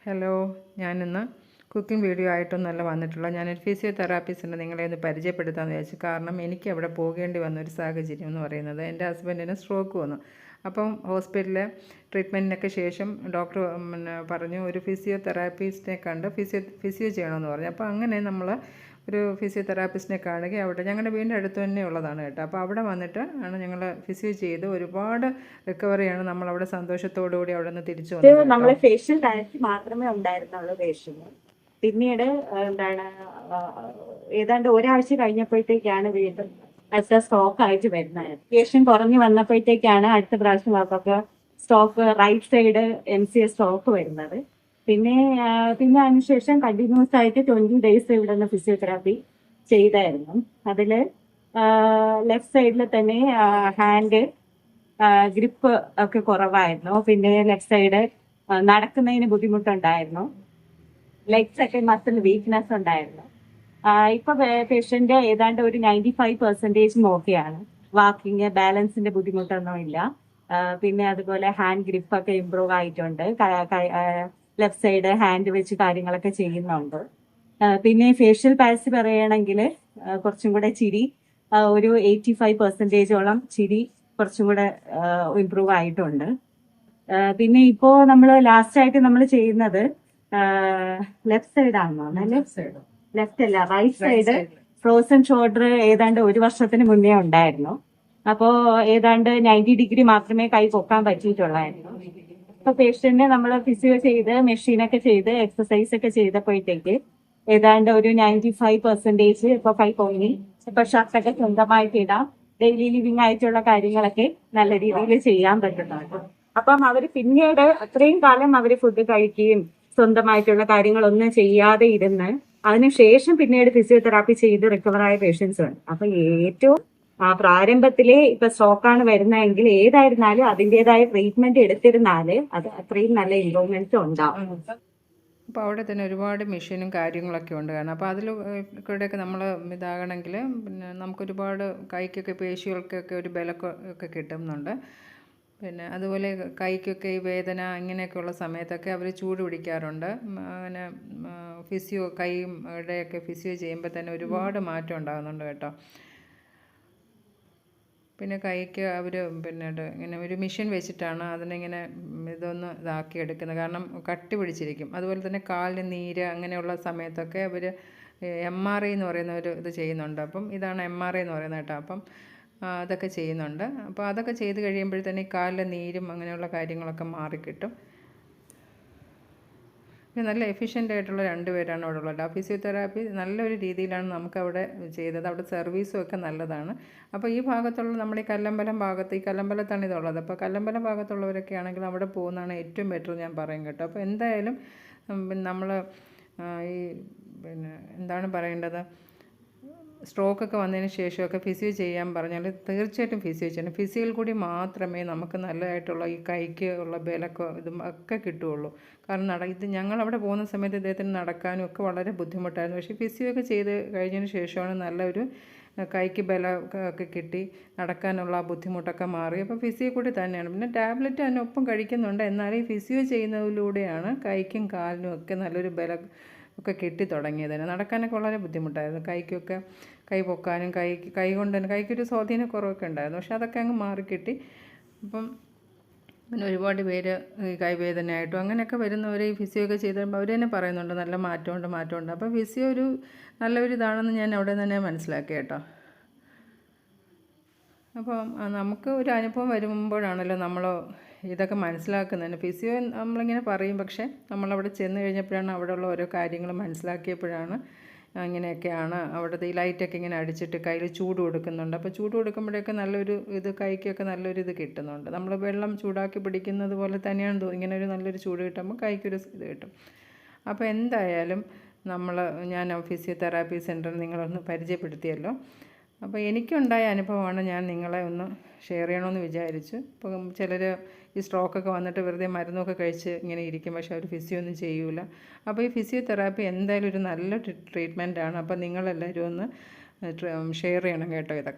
Hello, ഞാനിന്ന് cooking video ആയിട്ടൊന്നുമല്ല വന്നിട്ടുള്ളത്. ഞാനൊരു ഫിസിയോതെറാപ്പിസ്റ്റിനെ നിങ്ങളെ ഒന്ന് പരിചയപ്പെടുത്താമെന്ന് വിചാരിച്ചു. കാരണം എനിക്ക് അവിടെ പോകേണ്ടി വന്ന ഒരു സാഹചര്യം എന്ന് പറയുന്നത് എൻ്റെ ഹസ്ബൻഡിന് സ്ട്രോക്ക് വന്നു. അപ്പം ഹോസ്പിറ്റലിലെ ട്രീറ്റ്മെൻറ്റിനൊക്കെ ശേഷം ഡോക്ടർ പറഞ്ഞു ഒരു ഫിസിയോതെറാപ്പിസ്റ്റിനെ കണ്ട് ഫിസിയോ ചെയ്യണമെന്ന് പറഞ്ഞു. അപ്പോൾ അങ്ങനെ നമ്മൾ ഒരു ഫിസിയോതെറാപ്പിസ്റ്റിനെ കാണുകയും അവിടെ ഞങ്ങളുടെ വീടിൻ്റെ അടുത്ത് തന്നെ ഉള്ളതാണ് കേട്ടോ. അപ്പോൾ അവിടെ വന്നിട്ട് ആണ് ഞങ്ങൾ ഫിസിയോ ചെയ്ത് ഒരുപാട് റിക്കവറിയാണ്. നമ്മളവിടെ സന്തോഷത്തോടുകൂടി അവിടെ നിന്ന് തിരിച്ചു വന്നത്. നമ്മൾ ഫേഷ്യൽ തെറാപ്പി മാത്രമേ ഉണ്ടായിരുന്നുള്ളൂ പേഷ്യന്റ്. പിന്നീട് ഏതാണ്ട് ഒരാഴ്ച കഴിഞ്ഞപ്പോഴത്തേക്കാണ് വീണ്ടും അടുത്ത സ്റ്റോക്ക് ആയിട്ട് വരുന്നത്. പേഷ്യന്റ് കുറഞ്ഞു വന്നപ്പോഴത്തേക്കാണ് അടുത്ത പ്രാവശ്യം അതൊക്കെ stock right side MCA stock വരുന്നത്. പിന്നെ അതിനുശേഷം കണ്ടിന്യൂസ് ആയിട്ട് 20 days ഇവിടെ നിന്ന് ഫിസിയോതെറാപ്പി ചെയ്തായിരുന്നു. അതില് ലെഫ്റ്റ് സൈഡിൽ തന്നെ ഹാൻഡ് ഗ്രിപ്പ് ഒക്കെ കുറവായിരുന്നു. പിന്നെ ലെഫ്റ്റ് സൈഡ് നടക്കുന്നതിന് ബുദ്ധിമുട്ടുണ്ടായിരുന്നു. ലെഗ്സ് ഒക്കെ മസിൽ വീക്ക്നെസ് ഉണ്ടായിരുന്നു. ഇപ്പൊ പേഷ്യന്റ് ഏതാണ്ട് ഒരു 95% ഓക്കെയാണ്. വാക്കിങ് ബാലൻസിന്റെ ബുദ്ധിമുട്ടൊന്നും ഇല്ല. പിന്നെ അതുപോലെ ഹാൻഡ് ഗ്രിപ്പ് ഒക്കെ ഇമ്പ്രൂവ് ആയിട്ടുണ്ട്. ലെഫ്റ്റ് സൈഡ് ഹാൻഡ് വെച്ച് കാര്യങ്ങളൊക്കെ ചെയ്യുന്നുണ്ട്. പിന്നെ ഫേഷ്യൽ പാൽസി പറയുകയാണെങ്കിൽ കുറച്ചും കൂടെ ചിരി ഒരു 85% ചിരി കുറച്ചും കൂടെ ഇമ്പ്രൂവ് ആയിട്ടുണ്ട്. പിന്നെ ഇപ്പോ നമ്മൾ ലാസ്റ്റ് ആയിട്ട് നമ്മൾ ചെയ്യുന്നത് ലെഫ്റ്റ് സൈഡ് ആണോ? ലെഫ്റ്റ് അല്ല, റൈറ്റ് സൈഡ് ഫ്രോസൺ ഷോൾഡർ ഏതാണ്ട് ഒരു വർഷത്തിന് മുന്നേ ഉണ്ടായിരുന്നു. അപ്പോ ഏതാണ്ട് 90 degree മാത്രമേ കൈ പൊക്കാൻ പറ്റിയിട്ടുള്ളായിരുന്നു. ഇപ്പൊ പേഷ്യന്റിനെ നമ്മൾ ഫിസിയോ ചെയ്ത് മെഷീനൊക്കെ ചെയ്ത് എക്സസൈസ് ഒക്കെ ചെയ്തപ്പോഴത്തേക്ക് ഏതാണ്ട് ഒരു 95% ഇപ്പൊ കൈ പൊങ്ങി. ഇപ്പൊ ഷർട്ടൊക്കെ സ്വന്തമായിട്ട് ഇടാം. ഡെയിലി ലിവിങ് ആയിട്ടുള്ള കാര്യങ്ങളൊക്കെ നല്ല രീതിയിൽ ചെയ്യാൻ പറ്റുന്നുണ്ട്. അപ്പം അവര് പിന്നീട് അത്രയും കാലം അവര് ഫുഡ് കഴിക്കുകയും സ്വന്തമായിട്ടുള്ള കാര്യങ്ങളൊന്നും ചെയ്യാതെ ഇരുന്ന് അതിനുശേഷം പിന്നീട് ഫിസിയോതെറാപ്പി ചെയ്ത് റിക്കവറായ പേഷ്യൻസ് ഉണ്ട്. അപ്പൊ ഏറ്റവും പ്രാരംഭത്തിലെ ഇപ്പൊ സ്ട്രോക്കാണ് വരുന്നതെങ്കിൽ ഏതായിരുന്നാലും അതിൻ്റെതായ ട്രീറ്റ്മെന്റ് എടുത്തിരുന്നാല് അത് അത്രയും നല്ല ഇംപ്രൂവ്മെന്റ്സ് ഉണ്ടാവും. അപ്പോൾ അവിടെ തന്നെ ഒരുപാട് മെഷീനും കാര്യങ്ങളൊക്കെ ഉണ്ട്. കാരണം അപ്പോൾ അതിൽ കൂടെയൊക്കെ നമ്മൾ ഇതാകണമെങ്കിൽ പിന്നെ നമുക്കൊരുപാട് കൈക്കൊക്കെ പേശികൾക്കൊക്കെ ഒരു ബലമൊക്കെ കിട്ടുന്നുണ്ട്. പിന്നെ അതുപോലെ കൈക്കൊക്കെ ഈ വേദന ഇങ്ങനെയൊക്കെയുള്ള സമയത്തൊക്കെ അവർ ചൂട് പിടിക്കാറുണ്ട്. അങ്ങനെ കൈയുടെയൊക്കെ ഫിസിയോ ചെയ്യുമ്പോൾ തന്നെ ഒരുപാട് മാറ്റം ഉണ്ടാകുന്നുണ്ട് കേട്ടോ. പിന്നെ കൈക്ക് അവർ പിന്നീട് ഇങ്ങനെ ഒരു മെഷീൻ വെച്ചിട്ടാണ് അതിനിങ്ങനെ ഇതൊന്ന് ഇതാക്കി എടുക്കുന്നത്. കാരണം കട്ടി പിടിച്ചിരിക്കും. അതുപോലെ തന്നെ കാലിന് നീര് അങ്ങനെയുള്ള സമയത്തൊക്കെ അവർ MRI എന്ന് പറയുന്ന ഒരു ഇത് ചെയ്യുന്നുണ്ട്. അപ്പം ഇതാണ് MRI എന്ന് പറയുന്നത് കേട്ടോ. അപ്പം അതൊക്കെ ചെയ്യുന്നുണ്ട്. അപ്പോൾ അതൊക്കെ ചെയ്ത് കഴിയുമ്പോഴത്തേന് ഈ കാലിലെ നീരും അങ്ങനെയുള്ള കാര്യങ്ങളൊക്കെ മാറിക്കിട്ടും. നല്ല എഫിഷ്യൻ്റ് ആയിട്ടുള്ള 2 പേരാണ് അവിടെ ഉള്ളത്. ഫിസിയോതെറാപ്പി നല്ലൊരു രീതിയിലാണ് നമുക്കവിടെ ചെയ്തത്. അവിടെ സർവീസും ഒക്കെ നല്ലതാണ്. അപ്പോൾ ഈ ഭാഗത്തുള്ള നമ്മുടെ ഈ കല്ലമ്പലം ഭാഗത്ത്, ഈ കല്ലമ്പലത്താണ് ഇതുള്ളത്. അപ്പോൾ കല്ലമ്പലം ഭാഗത്തുള്ളവരൊക്കെ ആണെങ്കിൽ അവിടെ പോകുന്നതാണ് ഏറ്റവും ബെറ്റർ ഞാൻ പറയും കേട്ടോ. അപ്പോൾ എന്തായാലും നമ്മൾ ഈ പിന്നെ എന്താണ് പറയേണ്ടത്, സ്ട്രോക്കൊക്കെ വന്നതിന് ശേഷമൊക്കെ ഫിസിയോ ചെയ്യാൻ പറഞ്ഞാൽ തീർച്ചയായിട്ടും ഫിസിയോ ചെയ്യണം. ഫിസിയോയിൽ കൂടി മാത്രമേ നമുക്ക് നല്ലതായിട്ടുള്ള ഈ കൈക്ക് ഉള്ള ബലമൊക്കെ ഇതും ഒക്കെ കിട്ടുകയുള്ളൂ. കാരണം ഇത് ഞങ്ങളവിടെ പോകുന്ന സമയത്ത് ഇദ്ദേഹത്തിന് നടക്കാനും ഒക്കെ വളരെ ബുദ്ധിമുട്ടായിരുന്നു. പക്ഷേ ഫിസിയോ ഒക്കെ ചെയ്ത് കഴിഞ്ഞതിന് ശേഷമാണ് നല്ലൊരു കൈക്ക് ബലം ഒക്കെ കിട്ടി നടക്കാനുള്ള ബുദ്ധിമുട്ടൊക്കെ മാറി. അപ്പോൾ ഫിസിയോ കൂടി തന്നെയാണ്. പിന്നെ ടാബ്ലറ്റ് അതിനൊപ്പം കഴിക്കുന്നുണ്ട്. എന്നാലും ഈ ഫിസിയോ ചെയ്യുന്നതിലൂടെയാണ് കൈക്കും കാലിനും ഒക്കെ നല്ലൊരു ബലം ഒക്കെ കിട്ടി തുടങ്ങിയത് തന്നെ. നടക്കാനൊക്കെ വളരെ ബുദ്ധിമുട്ടായിരുന്നു. കൈ പൊക്കാനും കൈ കൊണ്ട് തന്നെ കൈക്കൊരു സ്വാധീനക്കുറവൊക്കെ ഉണ്ടായിരുന്നു. പക്ഷെ അതൊക്കെ അങ്ങ് മാറിക്കിട്ടി. അപ്പം പിന്നെ ഒരുപാട് പേര് ഈ കൈവേദനയായിട്ടും അങ്ങനെയൊക്കെ വരുന്നവർ ഈ ഫിസിയോ ഒക്കെ ചെയ്ത് കഴിയുമ്പോൾ അവർ തന്നെ പറയുന്നുണ്ട് നല്ല മാറ്റമുണ്ട്. അപ്പോൾ ഫിസിയോ ഒരു നല്ലൊരു ഇതാണെന്ന് ഞാൻ അവിടെ തന്നെ മനസ്സിലാക്കി കേട്ടോ. അപ്പം നമുക്ക് ഒരു അനുഭവം വരുമ്പോഴാണല്ലോ നമ്മൾ ഇതൊക്കെ മനസ്സിലാക്കുന്നതിന്. ഫിസിയോ നമ്മളിങ്ങനെ പറയും, പക്ഷേ നമ്മളവിടെ ചെന്ന് കഴിഞ്ഞപ്പോഴാണ് അവിടെയുള്ള ഓരോ കാര്യങ്ങൾ മനസ്സിലാക്കിയപ്പോഴാണ് ഇങ്ങനെയൊക്കെയാണ്. അവിടുത്തെ ഈ ലൈറ്റൊക്കെ ഇങ്ങനെ അടിച്ചിട്ട് കയ്യിൽ ചൂട് കൊടുക്കുന്നുണ്ട്. അപ്പോൾ ചൂട് കൊടുക്കുമ്പോഴൊക്കെ നല്ലൊരു ഇത് കൈക്കൊക്കെ നല്ലൊരു ഇത് കിട്ടുന്നുണ്ട്. നമ്മൾ വെള്ളം ചൂടാക്കി പിടിക്കുന്നത് പോലെ തന്നെയാണ് ഇങ്ങനെ ഒരു നല്ലൊരു ചൂട് കിട്ടുമ്പോൾ കൈക്കൊരു ഇത് കിട്ടും. അപ്പോൾ എന്തായാലും ഞാൻ ഫിസിയോതെറാപ്പി സെൻറ്റർ നിങ്ങളൊന്ന് പരിചയപ്പെടുത്തിയല്ലോ. അപ്പോൾ എനിക്കുണ്ടായ അനുഭവമാണ് ഞാൻ നിങ്ങളെ ഒന്ന് ഷെയർ ചെയ്യണമെന്ന് വിചാരിച്ചു. ഇപ്പം ചിലർ ഈ സ്ട്രോക്കൊക്കെ വന്നിട്ട് വെറുതെ മരുന്നൊക്കെ കഴിച്ച് ഇങ്ങനെ ഇരിക്കും, പക്ഷേ അവർ ഫിസിയോ ഒന്നും ചെയ്യൂല. അപ്പോൾ ഈ ഫിസിയോതെറാപ്പി എന്തായാലും ഒരു നല്ല ട്രീറ്റ്മെൻറ്റാണ്. അപ്പോൾ നിങ്ങളെല്ലാവരും ഒന്ന് ഷെയർ ചെയ്യണം കേട്ടോ ഇതൊക്കെ.